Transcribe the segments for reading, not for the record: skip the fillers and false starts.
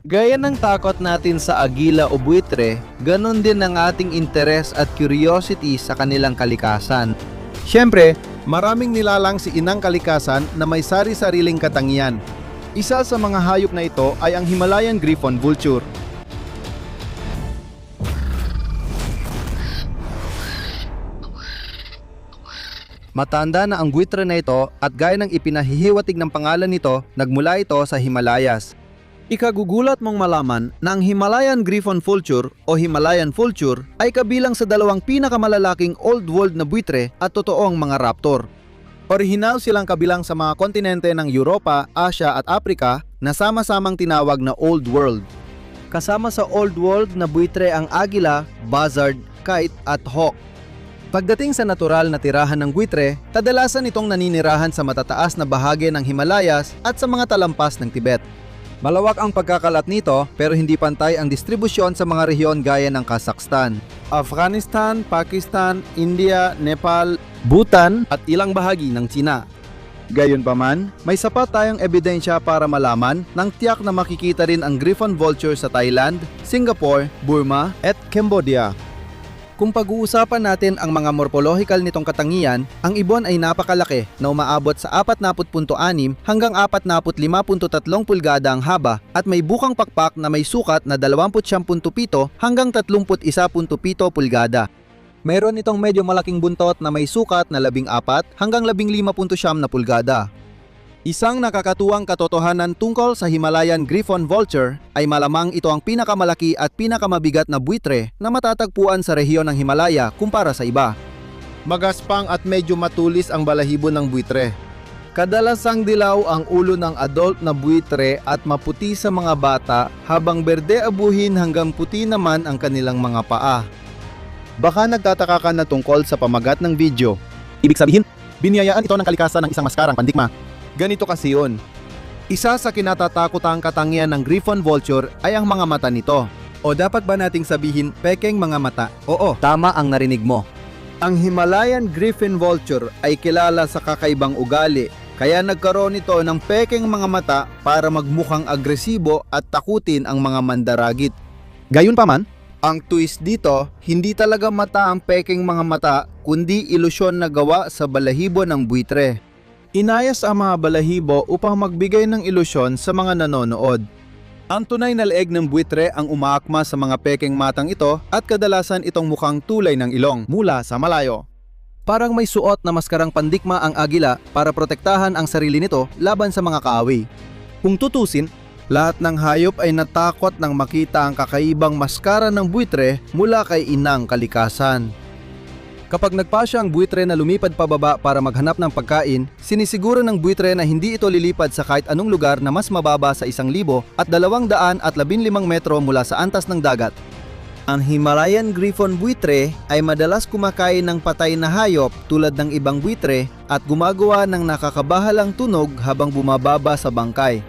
Gaya ng takot natin sa agila o buitre, ganon din ang ating interes at curiosity sa kanilang kalikasan. Siyempre, maraming nilalang si inang kalikasan na may sari-sariling katangian. Isa sa mga hayop na ito ay ang Himalayan Griffon Vulture. Matanda na ang buitre na ito at gaya ng ipinahihiwatig ng pangalan nito, nagmula ito sa Himalayas. Ikagugulat mong malaman na ang Himalayan Griffon Vulture o Himalayan Vulture ay kabilang sa dalawang pinakamalalaking Old World na buitre at totoong mga raptor. Orihinal silang kabilang sa mga kontinente ng Europa, Asia at Africa na sama-samang tinawag na Old World. Kasama sa Old World na buitre ang agila, buzzard, kite at hawk. Pagdating sa natural na tirahan ng buitre, kadalasan itong naninirahan sa matataas na bahagi ng Himalayas at sa mga talampas ng Tibet. Malawak ang pagkakalat nito pero hindi pantay ang distribusyon sa mga rehiyon gaya ng Kazakhstan, Afghanistan, Pakistan, India, Nepal, Bhutan at ilang bahagi ng China. Gayunpaman, may sapat tayong ebidensya para malaman ng tiyak na makikita rin ang Griffon Vulture sa Thailand, Singapore, Burma at Cambodia. Kung pag-uusapan natin ang mga morpholohikal nitong katangian, ang ibon ay napakalaki na umaabot sa 40.6 hanggang 45.3 pulgada ang haba at may bukang pakpak na may sukat na 29.7 hanggang 31.7 pulgada. Mayroon itong medyo malaking buntot na may sukat na 14 hanggang 15.9 na pulgada. Isang nakakatuwang katotohanan tungkol sa Himalayan Griffon Vulture ay malamang ito ang pinakamalaki at pinakamabigat na buitre na matatagpuan sa rehiyon ng Himalaya kumpara sa iba. Magaspang at medyo matulis ang balahibo ng buitre. Kadalasang dilaw ang ulo ng adult na buitre at maputi sa mga bata habang berde abuhin hanggang puti naman ang kanilang mga paa. Baka nagtataka ka na tungkol sa pamagat ng video. Ibig sabihin, biniyayaan ito ng kalikasan ng isang maskarang pandikma. Ganito kasi yun. Isa sa kinatatakotang katangian ng Griffon Vulture ay ang mga mata nito. O dapat ba nating sabihin pekeng mga mata? Oo, tama ang narinig mo. Ang Himalayan Griffon Vulture ay kilala sa kakaibang ugali, kaya nagkaroon ito ng pekeng mga mata para magmukhang agresibo at takutin ang mga mandaragit. Gayunpaman, Ang twist dito, hindi talaga mata ang pekeng mga mata, kundi ilusyon na gawa sa balahibo ng buitre. inayos ang mga balahibo upang magbigay ng ilusyon sa mga nanonood. Ang tunay na leeg ng buitre ang umaakma sa mga pekeng matang ito at kadalasan itong mukhang tulay ng ilong Mula sa malayo. Parang may suot na maskarang pandikma ang agila para protektahan ang sarili nito laban sa mga kaaway. Kung tutusin, lahat ng hayop ay natakot nang makita ang kakaibang maskara ng buitre mula kay inang kalikasan. Kapag nagpasya ang buitre na lumipad pababa para maghanap ng pagkain, sinisiguro ng buitre na hindi ito lilipad sa kahit anong lugar na mas mababa sa 1,215 metro mula sa antas ng dagat. Ang Himalayan Griffon buitre ay madalas kumakain ng patay na hayop tulad ng ibang buitre at gumagawa ng nakakabahalang tunog habang bumababa sa bangkay.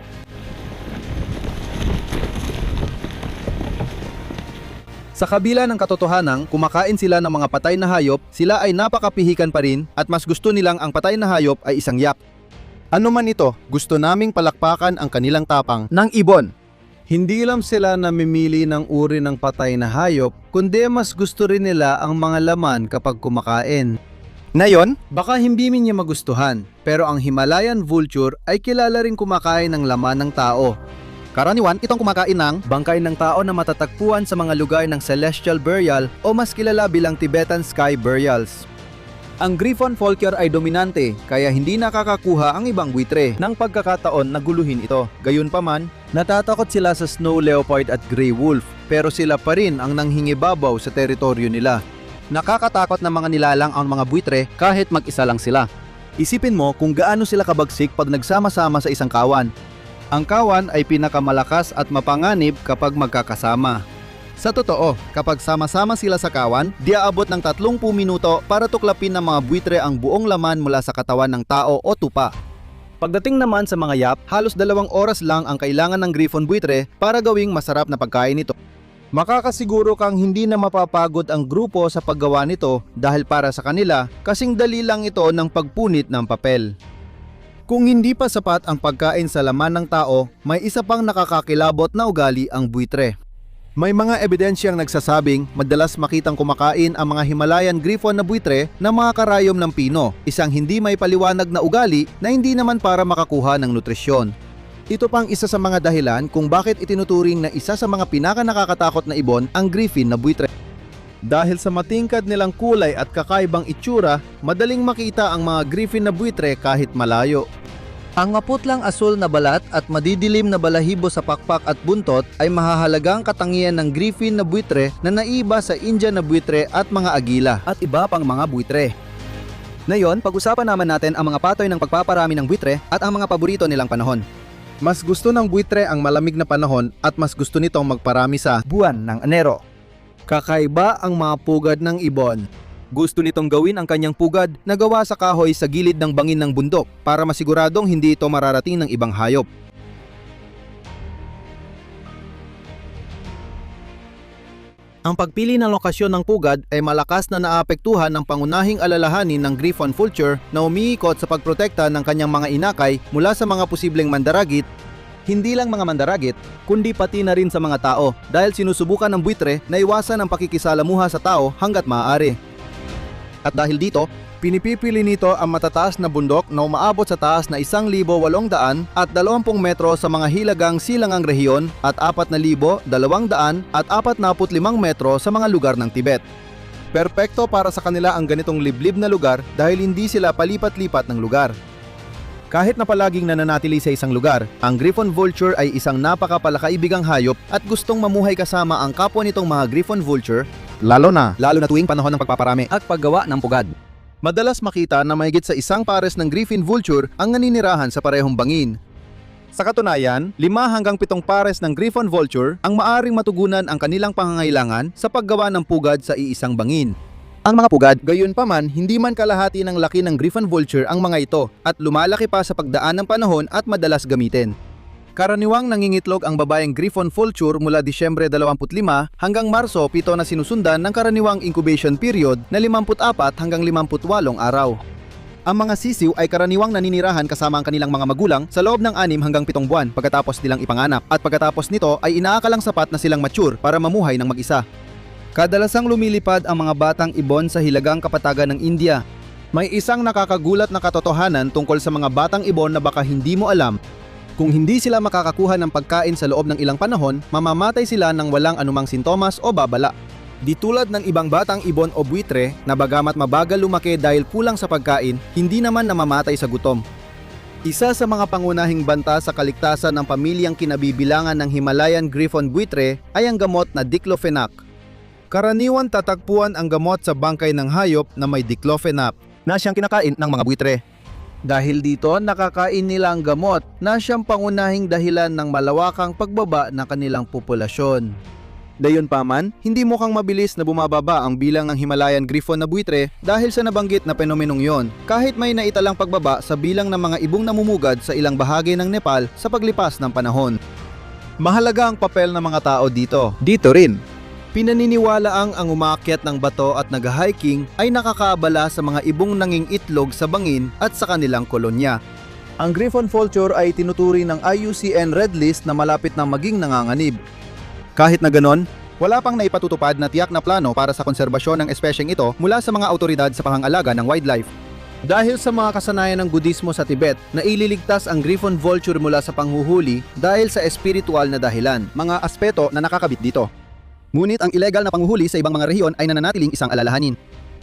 Sa kabila ng katotohanang kumakain sila ng mga patay na hayop, sila ay napakapihikan pa rin at mas gusto nilang ang patay na hayop ay isang yak. Ano man ito, gusto naming palakpakan ang kanilang tapang. Ng ibon. Hindi lang sila namimili ng uri ng patay na hayop, kundi mas gusto rin nila ang mga laman kapag kumakain. Ngayon, Baka hindi niya magustuhan, pero ang Himalayan Vulture ay kilala rin kumakain ng laman ng tao. karaniwan itong kumakain ng Bangkay ng tao na matatagpuan sa mga lugar ng Celestial Burial o mas kilala bilang Tibetan Sky Burials. Ang Griffon Vulture ay dominante kaya hindi nakakakuha ang ibang buitre ng pagkakataon na guluhin ito. Gayunpaman, Natatakot sila sa snow leopard at gray wolf pero sila pa rin ang nanghingibabaw sa teritoryo nila. nakakatakot na mga nilalang ang mga buitre kahit mag-isa lang sila. Isipin mo kung gaano sila kabagsik pag nagsama-sama sa isang kawan. Ang kawan ay pinakamalakas at mapanganib kapag magkakasama. Sa totoo, kapag sama-sama sila sa kawan, di aabot ng 30 minuto para tuklapin ng mga buitre ang buong laman mula sa katawan ng tao o tupa. Pagdating naman sa mga yap, halos 2 oras lang ang kailangan ng Griffon buitre para gawing masarap na pagkain nito. Makakasiguro kang hindi na mapapagod ang grupo sa paggawa nito dahil para sa kanila, kasing dali lang ito ng pagpunit ng papel. Kung hindi pa sapat ang pagkain sa laman ng tao, may isa pang nakakakilabot na ugali ang buitre. May mga ebidensyang nagsasabing madalas makitang kumakain ang mga Himalayan griffon na buitre na mga karayom ng pino, isang hindi may paliwanag na ugali na hindi naman para makakuha ng nutrisyon. Ito pang isa sa mga dahilan kung bakit itinuturing na isa sa mga pinaka-nakakatakot na ibon ang griffon na buitre. Dahil sa matingkad nilang kulay at kakaibang itsura, madaling makita ang mga griffon na buitre kahit malayo. Ang maputlang asul na balat at madidilim na balahibo sa pakpak at buntot ay mahahalagang katangian ng griffon na buitre na naiba sa Indian na buitre at mga agila at iba pang mga buitre. Ngayon, pag-usapan naman natin ang mga patoy ng pagpaparami ng buitre at ang mga paborito nilang panahon. Mas gusto ng buitre ang malamig na panahon at mas gusto nitong magparami sa buwan ng Enero. Kakaiba ang mga pugad ng ibon. Gusto nitong gawin ang kanyang pugad na gawa sa kahoy sa gilid ng bangin ng bundok para masiguradong hindi ito mararating ng ibang hayop. Ang pagpili ng lokasyon ng pugad ay malakas na naapektuhan ng pangunahing alalahanin ng griffon vulture na umiikot sa pagprotekta ng kanyang mga inakay mula sa mga posibleng mandaragit. Hindi lang mga mandaragit, kundi pati na rin sa mga tao dahil sinusubukan ng buitre na iwasan ang pakikisalamuha sa tao hanggat maaari. At dahil dito, pinipipili nito ang matataas na bundok na umaabot sa taas na 1,800 at 20 metro sa mga hilagang silangang rehiyon at 4,245 metro sa mga lugar ng Tibet. Perpekto para sa kanila ang ganitong liblib na lugar dahil hindi sila palipat-lipat ng lugar. Kahit na palaging nananatili sa isang lugar, ang griffon vulture ay isang napakapalakaibigang hayop at gustong mamuhay kasama ang kapwa nitong mga griffon vulture, lalo na tuwing panahon ng pagpaparami at paggawa ng pugad. Madalas makita na mahigit sa isang pares ng griffon vulture ang naninirahan sa parehong bangin. Sa katunayan, 5 hanggang 7 pares ng griffon vulture ang maaring matugunan ang kanilang pangangailangan sa paggawa ng pugad sa iisang bangin. Ang mga pugad, gayunpaman, hindi man kalahati ng laki ng griffon vulture ang mga ito at lumalaki pa sa pagdaan ng panahon at madalas gamitin. Karaniwang nangingitlog ang babaeng griffon vulture mula Disyembre 25 hanggang Marso 7 na sinusundan ng karaniwang incubation period na 54 hanggang 58 araw. Ang mga sisiw ay karaniwang naninirahan kasama ang kanilang mga magulang sa loob ng 6 hanggang 7 buwan pagkatapos nilang ipanganak at pagkatapos nito ay inaakalang sapat na silang mature para mamuhay ng mag-isa. Kadalasang lumilipad ang mga batang ibon sa hilagang kapatagan ng India. May isang nakakagulat na katotohanan tungkol sa mga batang ibon na baka hindi mo alam. Kung hindi sila makakakuha ng pagkain sa loob ng ilang panahon, mamamatay sila ng walang anumang sintomas o babala. Di tulad ng ibang batang ibon o buitre na bagamat mabagal lumaki dahil kulang sa pagkain, hindi naman namamatay sa gutom. Isa sa mga pangunahing banta sa kaligtasan ng pamilyang kinabibilangan ng Himalayan griffon buitre ay ang gamot na diclofenac. Karaniwan tatagpuan ang gamot sa bangkay ng hayop na may diclofenac na siyang kinakain ng mga buitre. Dahil dito, nakakain nila ang gamot na siyang pangunahing dahilan ng malawakang pagbaba ng kanilang populasyon. Gayunpaman, hindi mukhang mabilis na bumababa ang bilang ng Himalayan griffon na buitre dahil sa nabanggit na fenomenong yon, kahit may naitalang pagbaba sa bilang ng mga ibong namumugad sa ilang bahagi ng Nepal sa paglipas ng panahon. Mahalaga ang papel ng mga tao dito. Dito rin. Pinaniniwalaang ang umaakyat ng bato at nag-hiking ay nakakaabala sa mga ibong nanging itlog sa bangin at sa kanilang kolonya. Ang griffon vulture ay tinuturi ng IUCN Red List na malapit na maging nanganganib. Kahit na ganon, wala pang naipatutupad na tiyak na plano para sa konserbasyon ng espesyeng ito mula sa mga autoridad sa pangangalaga ng wildlife. Dahil sa mga kasanayan ng Budismo sa Tibet na ililigtas ang griffon vulture mula sa panghuhuli dahil sa espiritual na dahilan, mga aspeto na nakakabit dito. Ngunit ang ilegal na panghuhuli sa ibang mga rehiyon ay nananatiling isang alalahanin.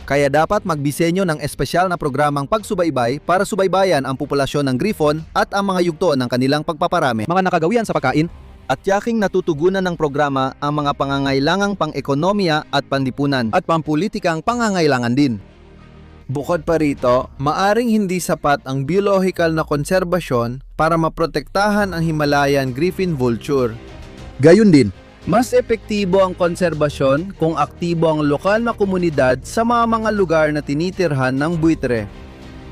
Kaya dapat magdisenyo ng espesyal na programang pagsubaybay para subaybayan ang populasyon ng griffon at ang mga yugto ng kanilang pagpaparami, mga nakagawian sa pagkain, at yaking natutugunan ng programa ang mga pangangailangang pang-ekonomiya at panlipunan at pampulitikang pangangailangan din. Bukod pa rito, maaring hindi sapat ang biological na konserbasyon para maprotektahan ang Himalayan griffon vulture. Gayun din, mas epektibo ang konserbasyon kung aktibo ang lokal na komunidad sa mga lugar na tinitirhan ng buitre.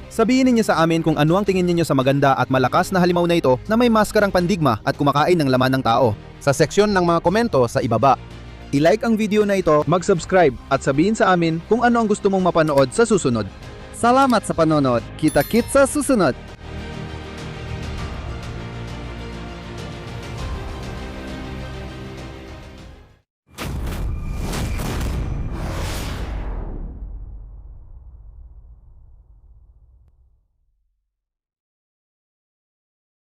Sabihin ninyo sa amin kung ano ang tingin niyo sa maganda at malakas na halimaw na ito na may maskarang pandigma at kumakain ng laman ng tao sa seksyon ng mga komento sa ibaba. I-like ang video na ito, mag-subscribe at sabihin sa amin kung ano ang gusto mong mapanood sa susunod. Salamat sa panonood. Kita-kits sa susunod.